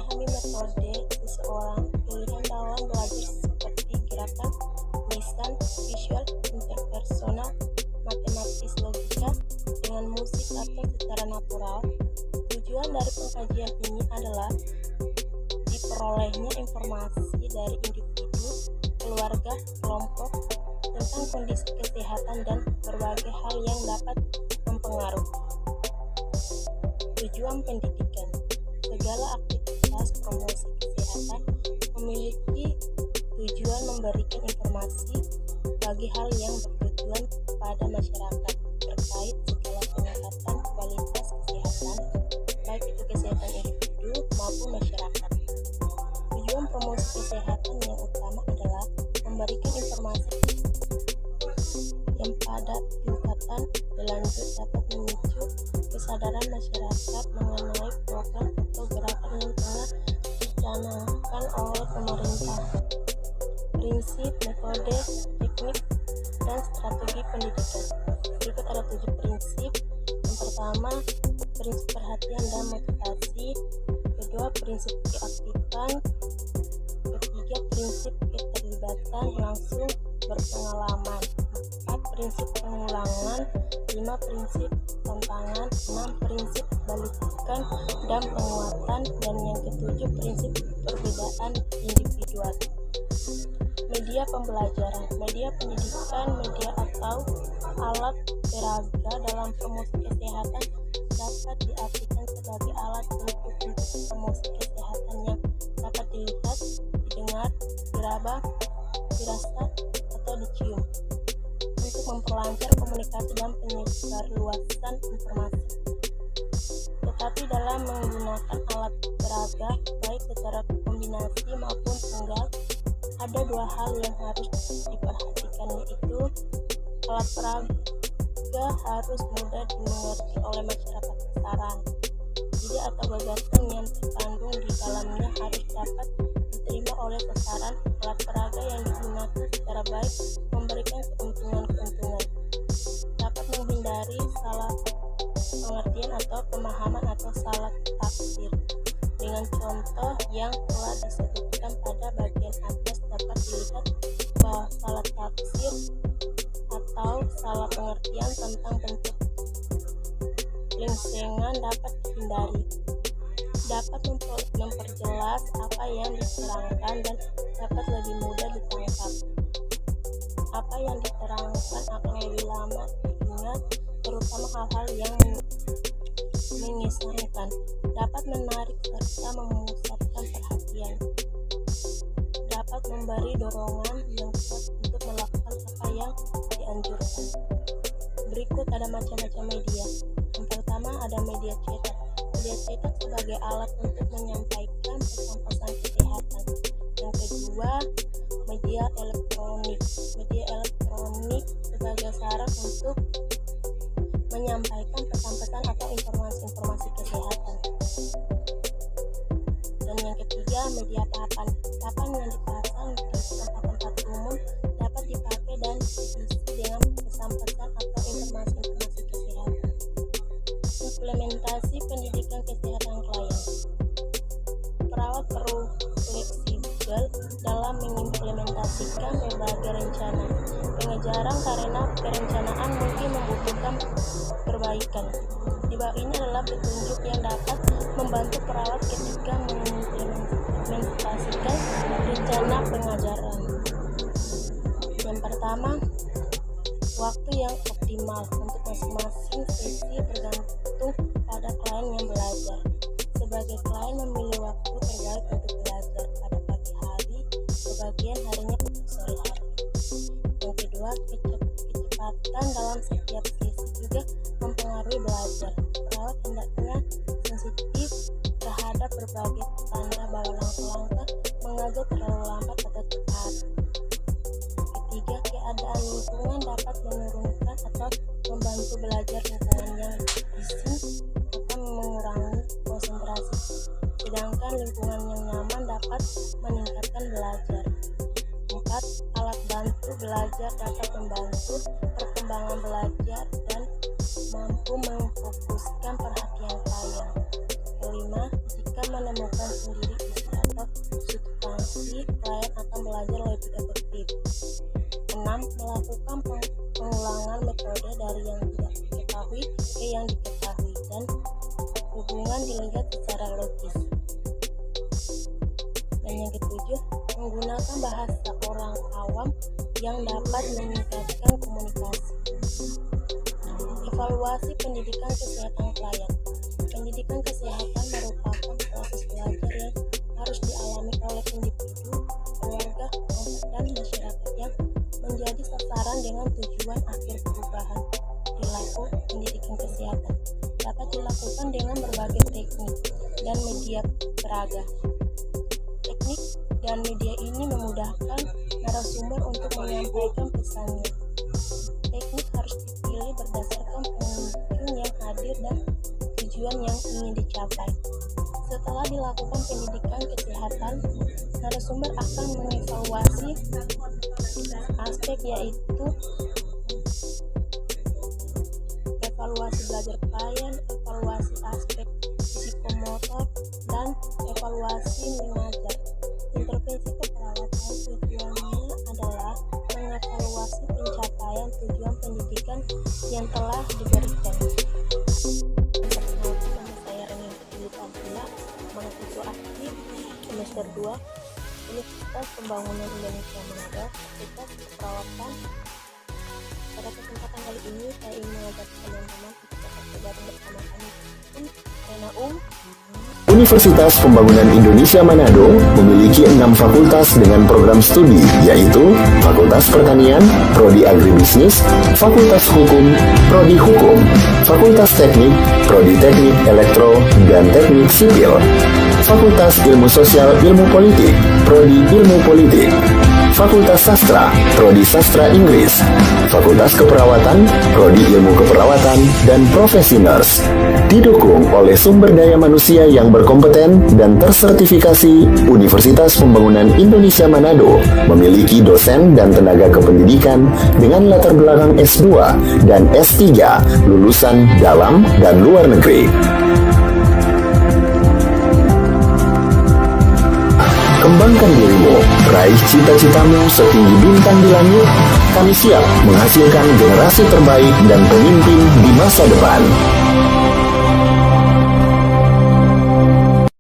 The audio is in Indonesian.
Memahami metode seseorang, pilihan dalam belajar seperti gerakan, tulisan, visual, interpersonal, matematis, logika, dengan musik atau secara natural. Tujuan dari pengkajian ini adalah diperolehnya informasi dari individu, keluarga, kelompok, tentang kondisi kesehatan dan berbagai hal yang dapat mempengaruhi. Tujuan pendidikan. Segala aktivitas promosi kesehatan memiliki tujuan memberikan informasi bagi hal yang bertujuan kepada masyarakat terkait segala peningkatan kualitas kesehatan, baik itu kesehatan individu maupun masyarakat. Tujuan promosi kesehatan yang utama adalah memberikan informasi yang pada tingkatan berlanjut dapat memicu kesadaran masyarakat mengenai program atau gerakan yang tengah dicanangkan oleh pemerintah. Prinsip, metode, teknik, dan strategi pendidikan. Berikut ada 7 prinsip. Yang pertama, prinsip perhatian dan motivasi. Kedua, prinsip keaktifan. Ketiga, prinsip keterlibatan langsung berpengalaman. 4, prinsip pengulangan. 5, prinsip tantangan. 6, prinsip balikan dan penguatan. Dan yang ketujuh, prinsip perbedaan individual. Media pembelajaran, media pendidikan, media atau alat peraga dalam promosi kesehatan dapat diartikan sebagai alat untuk promosi kesehatan yang dapat dilihat, didengar, diraba, dirasa, atau dicium untuk memperlancar komunikasi dan penyebarluasan informasi. Tetapi dalam menggunakan alat peraga, baik secara kombinasi maupun tunggal, ada 2 hal yang harus diperhatikan, yaitu alat peraga harus mudah dimengerti oleh masyarakat sasaran. Ide atau gagasan yang terkandung di dalamnya harus dapat diterima oleh sasaran. Alat peraga yang digunakan secara baik memberikan keuntungan-keuntungan, dapat menghindari salah pengertian atau pemahaman atau salah tafsir. Dengan contoh yang telah disebutkan pada bagian atas dapat dilihat bahwa salah tafsir atau salah pengertian tentang bentuk lingsengan dapat dihindari, dapat memperjelas apa yang diterangkan dan dapat lebih mudah ditangkap. Apa yang diterangkan akan lebih lama diingat, terutama hal-hal yang mengesankan, dapat menarik serta memusatkan perhatian, dapat memberi dorongan yang kuat untuk melakukan apa yang dianjurkan. Berikut ada macam-macam media. Yang pertama ada media cetak. Media cetak sebagai alat untuk menyampaikan pesan-pesan kesehatan. Yang kedua, media elektronik. Media elektronik sebagai sarana untuk menyampaikan pesan-pesan atau informasi-informasi kesehatan. Dan yang ketiga, media papan. Papan yang dipasang di tempat-tempat umum dapat dipakai dan diisi dengan pesan-pesan atau informasi-informasi kesehatan. Implementasi pendidikan kesehatan klien. Perawat perlu fleksibel dalam mengimplementasikan berbagai rencana pengejaran karena perencanaan mungkin membutuhkan perbaikan. Di bawah ini adalah petunjuk yang dapat membantu perawat ketika mengimplementasikan rencana pengajaran. Yang pertama, waktu yang optimal untuk masing-masing sesi bergantung pada klien yang belajar. Sebagai klien memilih waktu terbaik untuk belajar pada pagi hari, sebagian harinya untuk sore hari. Yang kedua, kecepatan dalam setiap sesi juga mempengaruhi belajar. Perawat hendaknya sensitif terhadap berbagai tanda bahwa langkah-langkah mengajar terlalu lambat atau cepat. Ketiga, keadaan lingkungan dapat menurunkan atau membantu belajar. Lingkungan yang bising akan mengurangi konsentrasi, sedangkan lingkungan yang nyaman dapat meningkatkan belajar. 4, alat bantu belajar dapat membantu perkembangan belajar dan mampu memfokuskan perhatian klien. Kelima, jika menemukan sendiri isi atau substansi, klien akan belajar lebih efektif. 6. Melakukan pengulangan metode dari yang tidak diketahui ke yang diketahui dan hubungan dilihat secara logis. Dan yang ketujuh, menggunakan bahasa orang awam yang dapat meningkatkan komunikasi. Evaluasi pendidikan kesehatan klien. Pendidikan kesehatan merupakan proses belajar yang harus dialami oleh individu, keluarga, kelompok, dan masyarakat yang menjadi sasaran dengan tujuan akhir perubahan perilaku. Pendidikan kesehatan dapat dilakukan dengan berbagai teknik dan media beragam. Teknik dan media ini memudahkan narasumber untuk menyampaikan pesannya. Teknik harus dipilih berdasarkan pengunjung yang hadir dan tujuan yang ingin dicapai. Setelah dilakukan pendidikan kesehatan, narasumber akan mengevaluasi aspek, yaitu evaluasi belajar klien, evaluasi aspek psikomotor, dan evaluasi mengajar. Intervensi keperawatan tujuannya adalah mengevaluasi pencapaian tujuan pendidikan yang telah diberikan. Nama saya Renin Fadila, mahasiswa aktif semester 2 Universitas Pembangunan Indonesia Manado, Fakultas Keperawatan. Pada kesempatan kali ini saya ingin mengajak teman-teman untuk dapat bergabung bersama kami Universitas Pembangunan Indonesia Manado memiliki 6 fakultas dengan program studi, yaitu Fakultas Pertanian, Prodi Agribisnis, Fakultas Hukum, Prodi Hukum, Fakultas Teknik, Prodi Teknik Elektro dan Teknik Sipil, Fakultas Ilmu Sosial Ilmu Politik, Prodi Ilmu Politik, Fakultas Sastra, Prodi Sastra Inggris, Fakultas Keperawatan, Prodi Ilmu Keperawatan, dan Profesi Nurse. Didukung oleh sumber daya manusia yang berkompeten dan tersertifikasi, Universitas Pembangunan Indonesia Manado memiliki dosen dan tenaga kependidikan dengan latar belakang S2 dan S3 lulusan dalam dan luar negeri. Kembangkan dirimu, raih cita-citamu setinggi bintang di langit. Kami siap menghasilkan generasi terbaik dan pemimpin di masa depan.